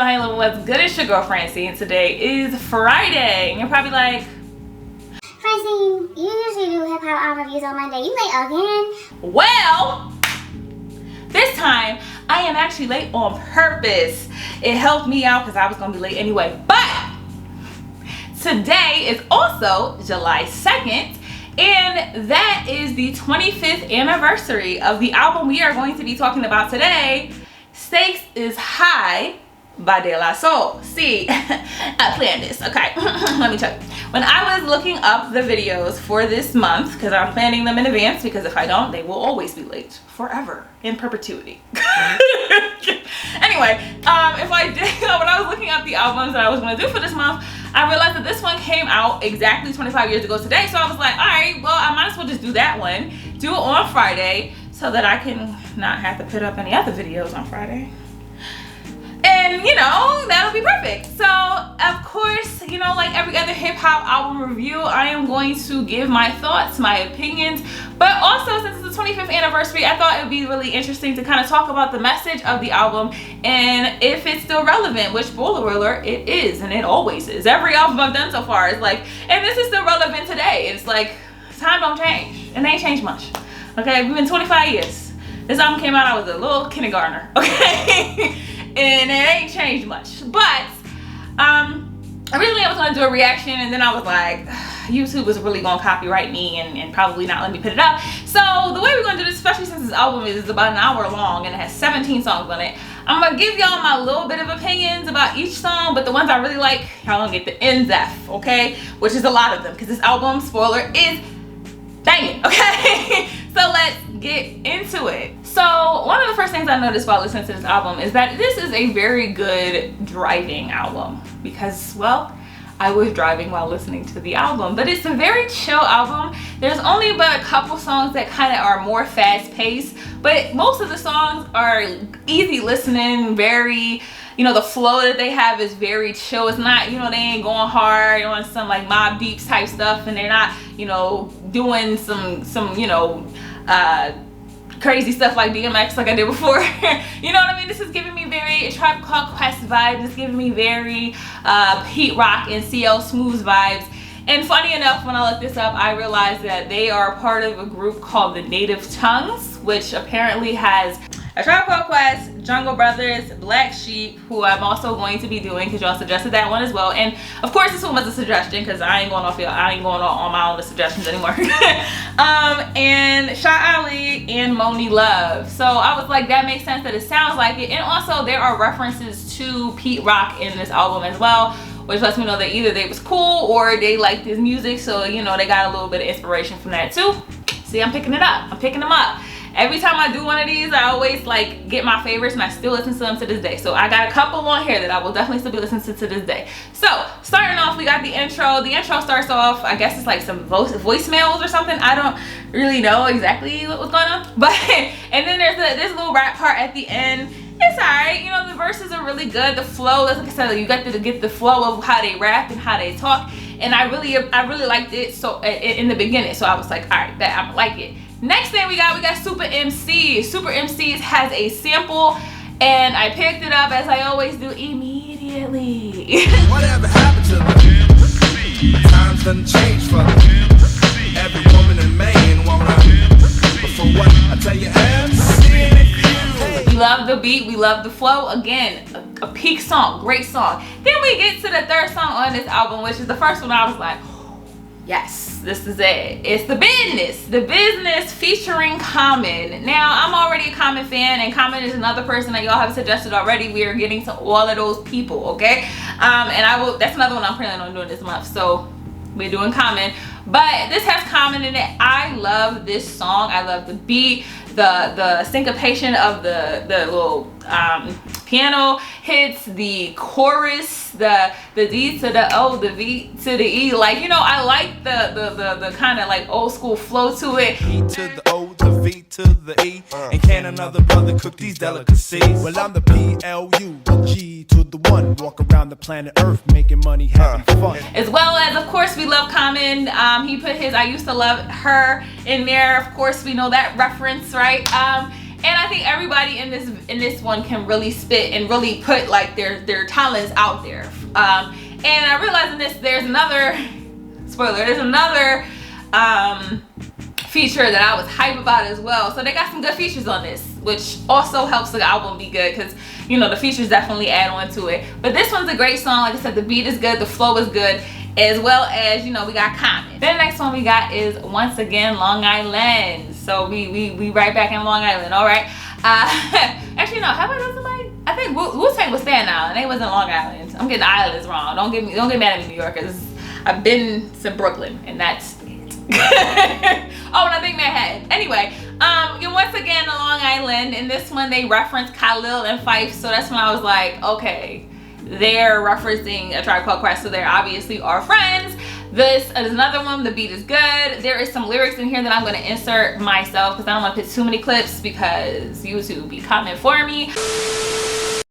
hello, what's good? It's your girl Francine, and today is Friday. And you're probably like, Francine, you usually do hip hop album reviews on Monday. You late again? well, this time I am actually late on purpose. It helped me out because I was gonna be late anyway. But today is also July 2nd, and that is the 25th anniversary of the album we are going to be talking about today, Stakes is High by De La Soul. See, I planned this, okay? Let me tell you. When I was looking up the videos for this month, because I'm planning them in advance, because if I don't, they will always be late, forever, in perpetuity. Anyway, if I did, when I was looking up the albums that I was going to do for this month, I realized that this one came out exactly 25 years ago today. So I was like, all right, well, I might as well just do that one, do it on Friday, so that I can not have to put up any other videos on Friday. And you know, that'll be perfect. So of course, you know, like every other hip hop album review, I am going to give my thoughts, my opinions, but also since it's the 25th anniversary, I thought it would be really interesting to kind of talk about the message of the album and if it's still relevant, which spoiler alert, it is, and it always is. Every album I've done so far is like, and this is still relevant today. It's like, time don't change, and they ain't changed much. Okay, we've been 25 years. This album came out, I was a little kindergartner, okay? And it ain't changed much. But originally I was gonna do a reaction, and then I was like, YouTube is really gonna copyright me and probably not let me put it up. So the way we're gonna do this, especially since this album is about an hour long and it has 17 songs on it, I'm gonna give y'all my little bit of opinions about each song, but the ones I really like, y'all gonna get the in-depth, okay? Which is a lot of them, because this album, spoiler, is banging, okay? So let's get into it. So one of the first things I noticed while listening to this album is that this is a very good driving album, because, well, I was driving while listening to the album, but it's a very chill album. There's only but a couple songs that kind of are more fast-paced, but most of the songs are easy listening, very, you know, the flow that they have is very chill. It's not, you know, they ain't going hard on some like Mobb Deeps type stuff, and they're not, you know, doing some you know, crazy stuff like DMX like I did before. You know what I mean? This is giving me very Tribe Called Quest vibes. It's giving me very Pete Rock and CL Smooth vibes. And funny enough, when I looked this up, I realized that they are part of a group called the Native Tongues, which apparently has a Tribe Called Quest, Jungle Brothers, Black Sheep, who I'm also going to be doing because y'all suggested that one as well. And of course this one was a suggestion because I ain't going off on my own suggestions anymore. And Sha Ali and Moni Love. So I was like, that makes sense that it sounds like it. And also there are references to Pete Rock in this album as well, which lets me know that either they was cool or they liked his music. So, you know, they got a little bit of inspiration from that too. See, I'm picking it up. I'm picking them up. Every time I do one of these, I always like get my favorites, and I still listen to them to this day. So I got a couple on here that I will definitely still be listening to this day. So starting off, we got the intro. The intro starts off, I guess it's like some voicemails or something. I don't really know exactly what was going on. But and then there's this little rap part at the end. It's alright, you know, the verses are really good. The flow, like I said, you got to get the flow of how they rap and how they talk. And I really liked it so in the beginning. So I was like, alright, I like it. Next thing we got Super MC. Super MCs has a sample, and I picked it up as I always do immediately. Whatever happened to them? Times done changed for them. Every woman and man wanna. But for what I tell you, MC. We love the beat, we love the flow. Again, a peak song, great song. Then we get to the third song on this album, which is the first one. I was like, yes, this is it. It's The Business featuring Common. Now, I'm already a Common fan, and Common is another person that y'all have suggested already. We are getting to all of those people, okay? And that's another one I'm planning on doing this month. So we're doing Common. But this has Common in it. I love this song. I love the beat, the syncopation of the little piano hits, the chorus, the D to the O, the V to the E. Like, you know, I like the kind of like old school flow to it. E to the O, the V to the E. And can another brother cook these delicacies? Well, I'm the PLU, the G to the 1. Walk around the planet Earth making money, having fun. As well as, of course, we love Common. He put his I Used to Love Her in there. Of course, we know that reference, right? And I think everybody in this one can really spit and really put like their talents out there. And I realized in this, there's another spoiler. There's another feature that I was hype about as well. So they got some good features on this, which also helps the album be good because, you know, the features definitely add on to it. But this one's a great song. Like I said, the beat is good, the flow is good, as well as, you know, we got Common. Then the next one we got is once again Long Island. So we right back in Long Island. All right. Actually, no. Have I done somebody? I think Wu-Tang was Staten Island. They wasn't Long Island. I'm getting the islands wrong. Don't get mad at me, New Yorkers. I've been to Brooklyn, and that's it. Oh, and I think Manhattan. Anyway, once again Long Island. In this one, they reference Khalil and Fife. So that's when I was like, okay, they're referencing A Tribe Called Quest, so they obviously are friends. This is another one. The beat is good. There is some lyrics in here that I'm going to insert myself because I don't want to put too many clips because YouTube be coming for me.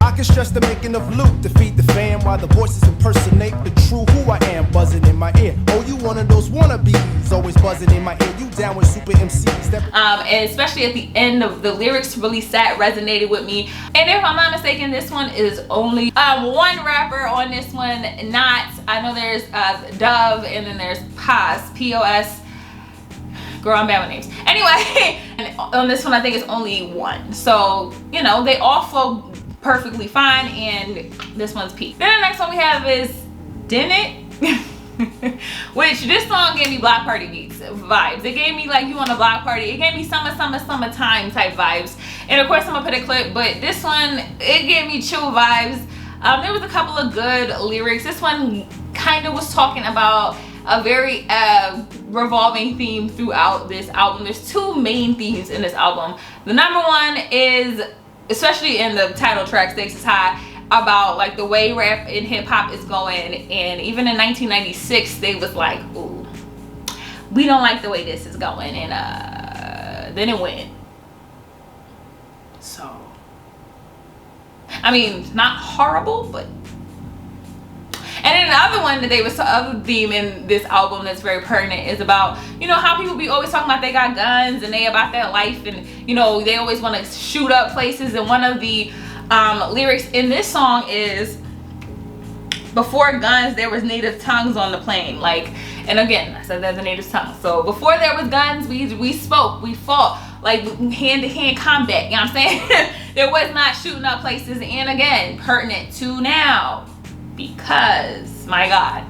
I can stress the making of loot to feed the fam while the voices impersonate the true who I am, buzzing in my ear. Oh, you one of those wannabes, always buzzing in my ear. You down with super MCs. And especially at the end of the lyrics really resonated with me. And if I'm not mistaken, this one is only one rapper on this one. I know there's Dove and then there's Pos, P-O-S. Girl, I'm bad with names. Anyway, and on this one I think it's only one. So, you know, they all flow perfectly fine, and this one's peak. Then the next one we have is Didn't It? Which this song gave me block party beats vibes. It gave me like you on a block party. It gave me summertime type vibes. And of course I'm gonna put a clip, but this one, it gave me chill vibes. There was a couple of good lyrics. This one kind of was talking about a very revolving theme throughout this album. There's two main themes in this album. The number one is, especially in the title track, Stakes is High, about like the way rap and hip hop is going. And even in 1996 they was like, ooh, we don't like the way this is going. And then it went. So I mean, not horrible, but. And then another one that other theme in this album that's very pertinent is about, you know, how people be always talking about they got guns and they about their life, and you know, they always want to shoot up places. And one of the lyrics in this song is, before guns there was native tongues on the plane. Like, and again I said there's a native tongue. So before there was guns, we spoke, we fought, like hand-to-hand combat, you know what I'm saying? There was not shooting up places. And again, pertinent to now, because my God,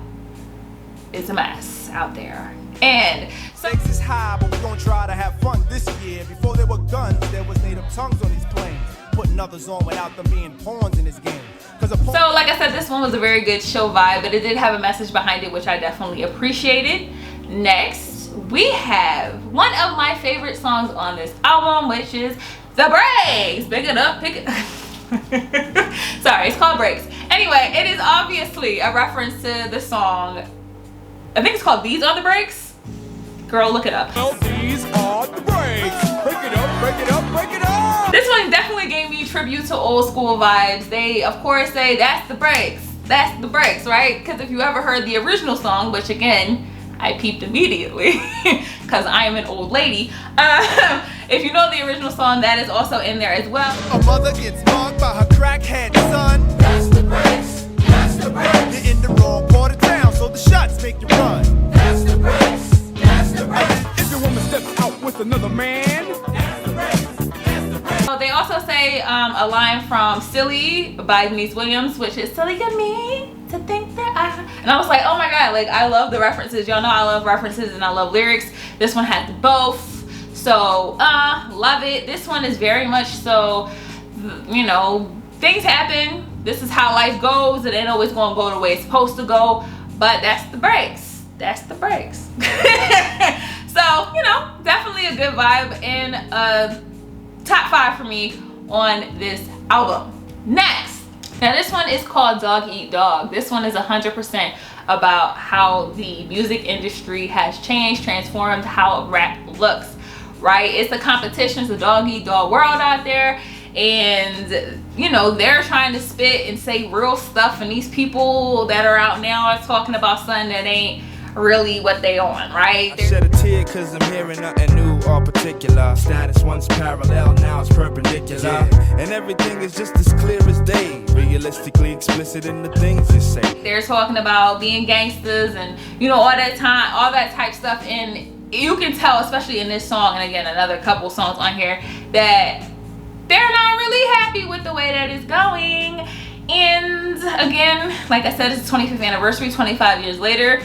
it's a mess out there. And so Stakes is high, but we're gonna try to have fun this year. Before there were guns, there was native tongues on these planes, putting others on without them being pawns in this game. So like I said, this one was a very good show vibe, but it did have a message behind it, which I definitely appreciated. Next, we have one of my favorite songs on this album, which is The Breaks. Pick it up, pick it Sorry, it's called Breaks. Anyway, it is obviously a reference to the song, I think it's called These Are the Breaks. Girl, look it up. well, these are the breaks. Break it up, break it up, break it up. This one definitely gave me tribute to old school vibes. They of course say that's the breaks, that's the breaks, right? Because if you ever heard the original song, which again I peeped immediately because I am an old lady, if you know the original song, that is also in there as well. A mother gets mugged by her crackhead son. That's the breaks, that's the breaks. You're in the wrong part of town, so the shots make you run. That's the breaks, that's the breaks. If your woman steps out with another man, that's the breaks, that's the breaks. So they also say a line from Silly by Denise Williams, which is silly of me to think that and I was like, oh my God, like I love the references. Y'all know I love references and I love lyrics. This one has both. So love it. This one is very much so, you know, things happen. This is how life goes. It ain't always gonna go the way it's supposed to go, but that's the breaks. That's the breaks. So, you know, definitely a good vibe and top 5 for me on this album. Next, now this one is called Dog Eat Dog. This one is 100% about how the music industry has changed, transformed how rap looks, right? It's a competition, it's a dog eat dog world out there, and you know, they're trying to spit and say real stuff, and these people that are out now are talking about something that ain't really what they on, right? I shed a tear cause I'm hearing nothing new or particular. Status once parallel, now it's perpendicular. And everything is just as clear as day. Realistically explicit in the things you say. They're talking about being gangsters and, you know, all that type stuff. And you can tell, especially in this song, and again, another couple songs on here, that they're not really happy with the way that it's going. And again, like I said, it's the 25th anniversary, 25 years later.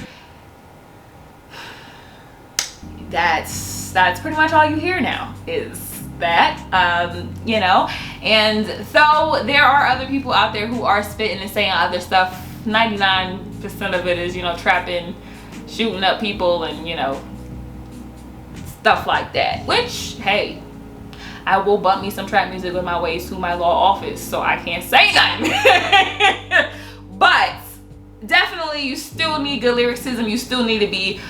That's pretty much all you hear now is that, you know. And though there are other people out there who are spitting and saying other stuff, 99% of it is, you know, trapping, shooting up people, and, you know, stuff like that. Which, hey, I will bump me some trap music with my way to my law office, so I can't say nothing. But definitely, you still need good lyricism. You still need to be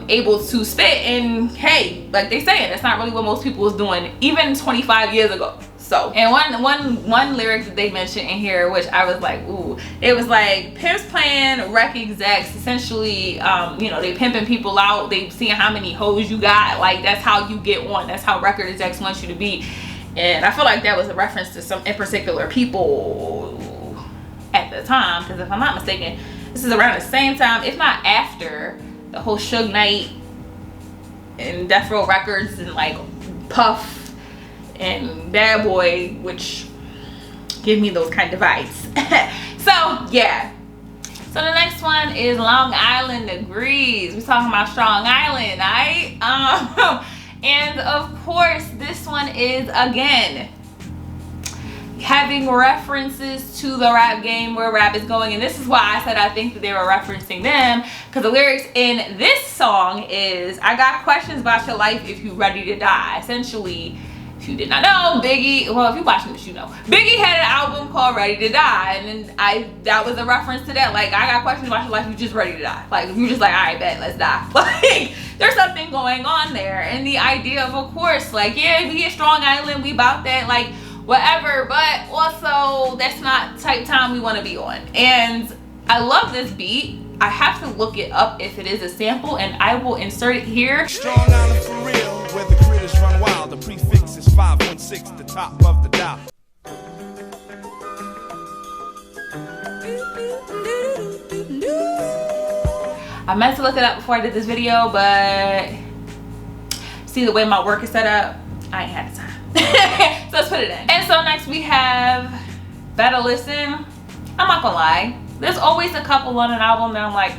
able to spit. And hey, like they saying, that's not really what most people was doing even 25 years ago. So, and one lyric that they mentioned in here, which I was like, ooh, it was like, pimps playing rec execs, essentially, you know, they pimping people out, they seeing how many hoes you got, like that's how you get on, that's how record execs want you to be. And I feel like that was a reference to some in particular people at the time, because if I'm not mistaken, this is around the same time, if not after, the whole Suge Knight and Death Row Records and like Puff and Bad Boy, which give me those kind of vibes. So yeah, so the next one is Long Island Degrees. We're talking about Strong Island, right? And of course this one is again having references to the rap game, where rap is going. And this is why I said I think that they were referencing them, because the lyrics in this song is, I got questions about your life if you ready to die. Essentially, if you did not know, Biggie, well, if you're watching this, you know, Biggie had an album called Ready to Die, and then that was a reference to that. Like, I got questions about your life, you just ready to die. Like, if you just like, all right, bet, let's die. Like, there's something going on there. And the idea of course, like, yeah, we get Strong Island, we about that, like, whatever, but also that's not type time we want to be on. And I love this beat. I have to look it up if it is a sample, and I will insert it here. Strong Island for real, where the critters run wild. The prefix is 516, the top of the dial. I meant to look it up before I did this video, but see the way my work is set up, I ain't had the time. So let's put it in. And so next we have Better Listen. I'm not gonna lie, there's always a couple on an album that I'm like,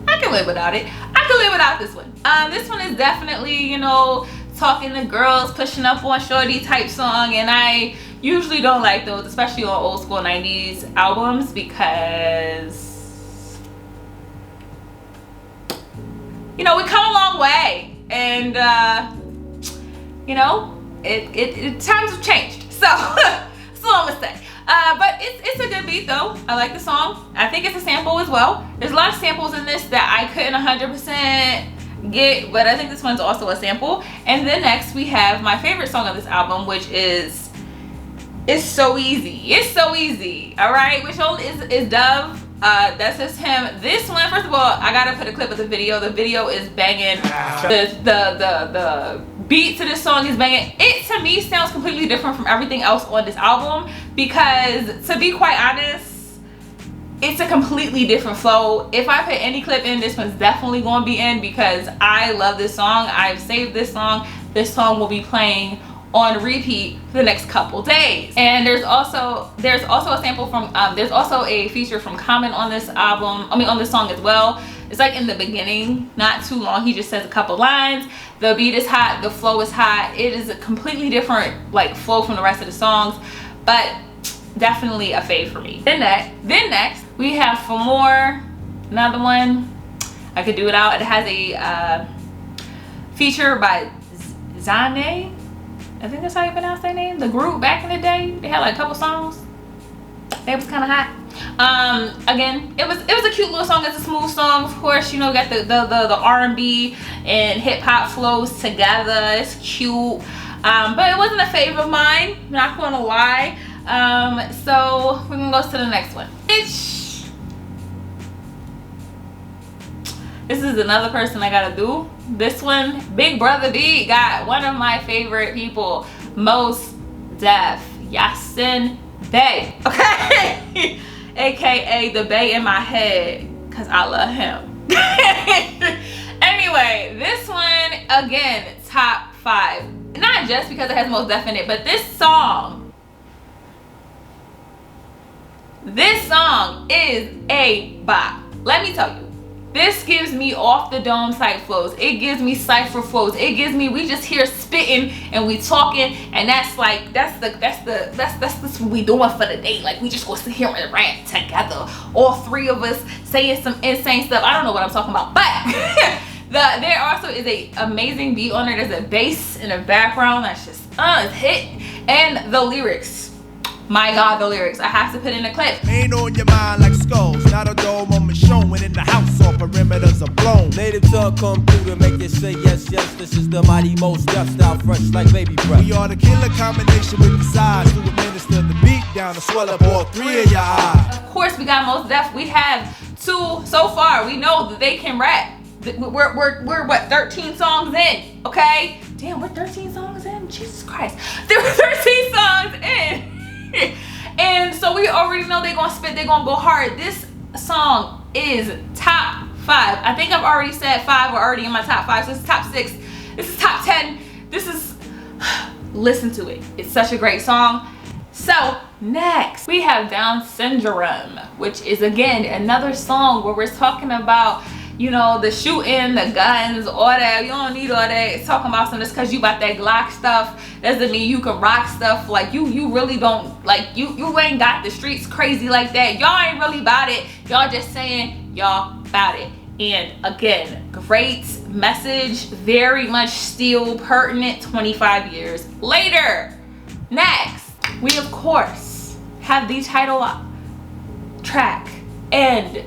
I can live without it. I can live without this one. This one is definitely, you know, talking to girls, pushing up on shorty type song, and I usually don't like those, especially on old school 90s albums, because, you know, we come a long way, and you know, times have changed, so that's all I'm gonna say. But it's a good beat though. I like the song. I think it's a sample as well. There's a lot of samples in this that I couldn't 100% get, but I think this one's also a sample. And then next we have my favorite song of this album, which is It's So Easy. It's So Easy, all right, which is Dove. That's just him. This one, first of all, I gotta put a clip of the video. The video is banging. The beat to this song is banging. It to me sounds completely different from everything else on this album, because to be quite honest, it's a completely different flow. If I put any clip in, this one's definitely going to be in, because I love this song. I've saved this song. This song will be playing on repeat for the next couple days. And there's also a sample from there's also a feature from Common on this album, I mean on this song as well. It's like in the beginning, not too long, he just says a couple lines. The beat is hot, the flow is hot. It is a completely different like flow from the rest of the songs, but definitely a fave for me. Then next we have For More, another one I could do without. It has a feature by Zane, I think that's how you pronounce their name. The group back in the day, they had like a couple songs. It was kind of hot. Again, it was a cute little song. It's a smooth song, of course. You know, got the R&B and hip hop flows together. It's cute, but it wasn't a fave of mine. Not gonna lie. So we're gonna go to the next one. This This is another person I gotta do. This one, Big Brother B got one of my favorite people, Mos Def, Yasin Bey, okay? AKA the Bay in my head, cause I love him. Anyway, this one, again, top 5. Not just because it has Mos Def in it, but this song is a bop. Let me tell you. This gives me off the dome type flows. It gives me cypher flows. It gives me, we just here spitting and we talking, and that's like that's what we doing for the day. Like we just gonna sit here and rap together. All 3 of us saying some insane stuff. I don't know what I'm talking about, but there also is a amazing beat on there. There's a bass in the background that's just hit, and the lyrics. My God, the lyrics. I have to put in a clip. Ain't on your mind like skulls, not a dome moment showing in the house, all perimeters are blown. Native tongue come through to make you say yes, yes. This is the mighty Mos Def style, fresh like baby breath. We are the killer combination with the size to administer the beat down to swell up all 3 of your eyes. Of course, we got Mos Def. We have 2 so far. We know that they can rap. We're what, 13 songs in, okay? Damn, we're 13 songs in? Jesus Christ. There were 13 songs in. And so we already know they're gonna spit, they're gonna go hard. This song is top 5. I think I've already said 5 were already in my top 5. So this is top 6. This is top 10. This is, listen to it. It's such a great song. So next we have Down Syndrome, which is again another song where we're talking about, you know, the shooting, the guns, all that. You don't need all that. It's talking about some just because you about that Glock stuff doesn't mean you can rock stuff. Like you really don't, like you ain't got the streets crazy like that. Y'all ain't really about it. Y'all just saying y'all about it. And again, great message, very much still pertinent 25 years later. Next, we of course have the title track and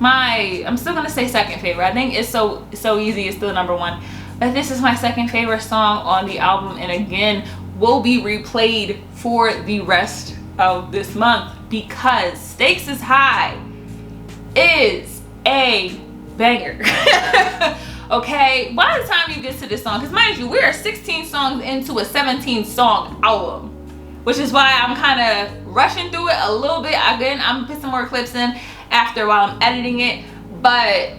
I'm still gonna say second favorite. I think it's so easy, it's still number 1, but this is my second favorite song on the album, and again will be replayed for the rest of this month because Stakes is High is a banger. Okay, by the time you get to this song, because mind you, we are 16 songs into a 17 song album, which is why I'm kind of rushing through it a little bit. Again, I'm gonna put some more clips in after while I'm editing it, but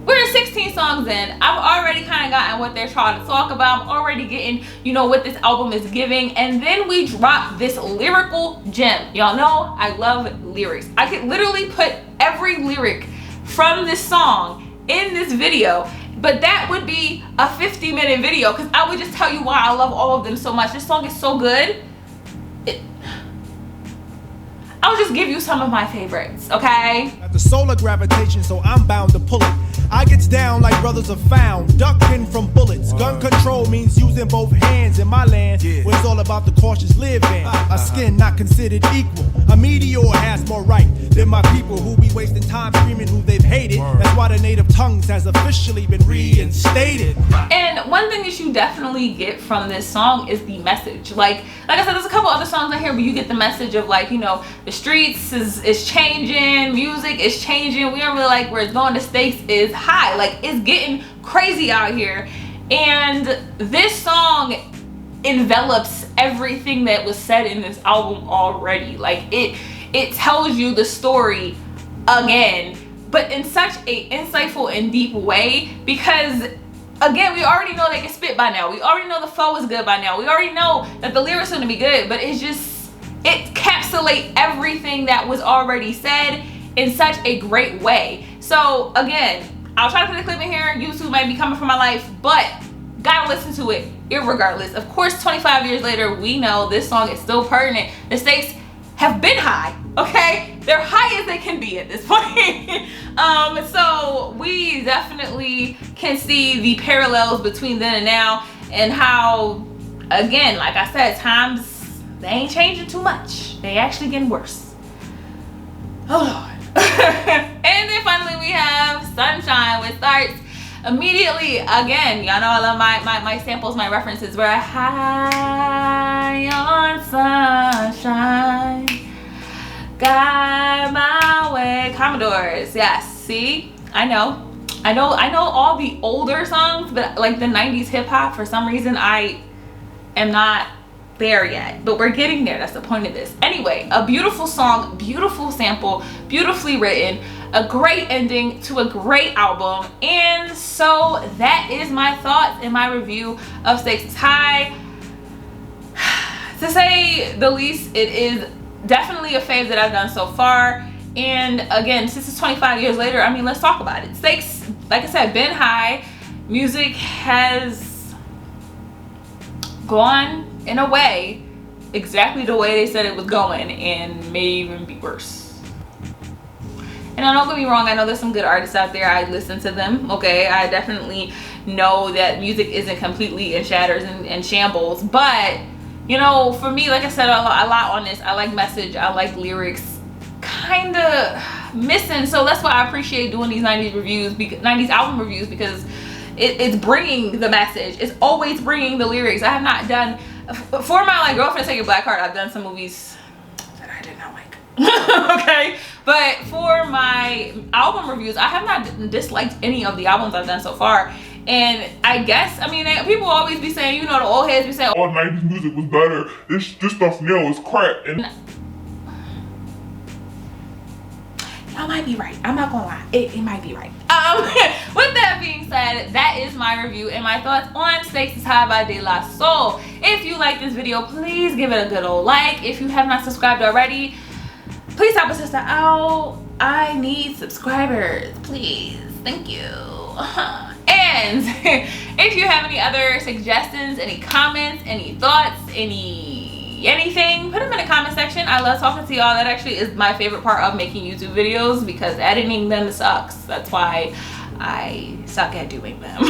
we're 16 songs in. I've already kind of gotten what they're trying to talk about. I'm already getting, you know, what this album is giving, and then we drop this lyrical gem. Y'all know I love lyrics. I could literally put every lyric from this song in this video, but that would be a 50-minute video because I would just tell you why I love all of them so much. This song is so good. I'll just give you some of my favorites, okay? Got the solar gravitation, so I'm bound to pull it. I gets down like brothers are found, ducking from bullets. Gun control means using both hands in my land, where it's all about the cautious living. A skin not considered equal. A meteor has more right than my people who be wasting time screaming who they've hated. That's why the native tongues has officially been reinstated. And one thing that you definitely get from this song is the message. Like I said, there's a couple other songs on here where you get the message of, like, you know, the streets is changing, music is changing, we don't really like where it's going, the stakes is high, like it's getting crazy out here. And this song envelops everything that was said in this album already. Like it tells you the story again, but in such a insightful and deep way, because again, we already know they can spit by now. We already know the flow is good by now. We already know that the lyrics are gonna be good, but it's just, it encapsulates everything that was already said in such a great way. So again, I'll try to put a clip in here. YouTube might be coming for my life, but gotta listen to it irregardless. Of course, 25 years later, we know this song is still pertinent. The stakes have been high, okay? They're high as they can be at this point. So we definitely can see the parallels between then and now, and how, again, like I said, times, they ain't changing too much. They actually getting worse. Oh Lord. And then finally we have Sunshine, which starts immediately. Again, y'all know I love my samples, my references. We're high on sunshine, guide my way. Commodores, yes. See, I know I know all the older songs, but like the 90s hip hop, for some reason I am not there yet, but we're getting there. That's the point of this. Anyway, a beautiful song, beautiful sample, beautifully written, a great ending to a great album. And so that is my thoughts and my review of Stakes is High. To say the least, it is definitely a fave that I've done so far. And again, since it's 25 years later, I mean, let's talk about it. Stakes, like I said, been high. Music has gone in a way exactly the way they said it was going, and may even be worse. And don't get me wrong, I know there's some good artists out there. I listen to them, okay? I definitely know that music isn't completely in shatters and shambles, but you know, for me, like I said, a lot on this. I like message, I like lyrics, kind of missing. So that's why I appreciate doing these 90s reviews, 90s album reviews, because it's bringing the message. It's always bringing the lyrics. I have not done, for my like Girlfriend Take Your Black Heart, I've done some movies that I did not like. Okay, but for my album reviews, I have not disliked any of the albums I've done so far. And I guess, I mean, people always be saying, you know, the old heads be saying, all 90s music was better. This stuff now is crap. And I might be right. I'm not gonna lie. It might be right. With that being said, that is my review and my thoughts on Stakes is High by De La Soul. If you like this video, please give it a good old like. If you have not subscribed already, please help a sister out. I need subscribers, please. Thank you. And if you have any other suggestions, any comments, any thoughts, anything, put them in the comment section. I love talking to y'all. That actually is my favorite part of making YouTube videos, because editing them sucks. That's why I suck at doing them.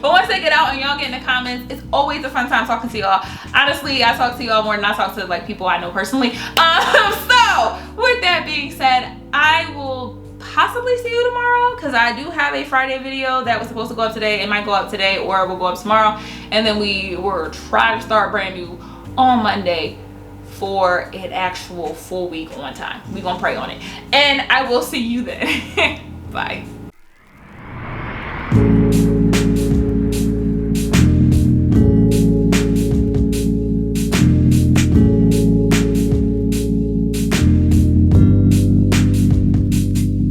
But once they get out and y'all get in the comments, it's always a fun time talking to y'all. Honestly, I talk to y'all more than I talk to like people I know personally. So with that being said, I will possibly see you tomorrow, because I do have a Friday video that was supposed to go up today. It might go up today or it will go up tomorrow, and then we were trying to start brand new on Monday for an actual full week on time. We're gonna pray on it, and I will see you then. Bye.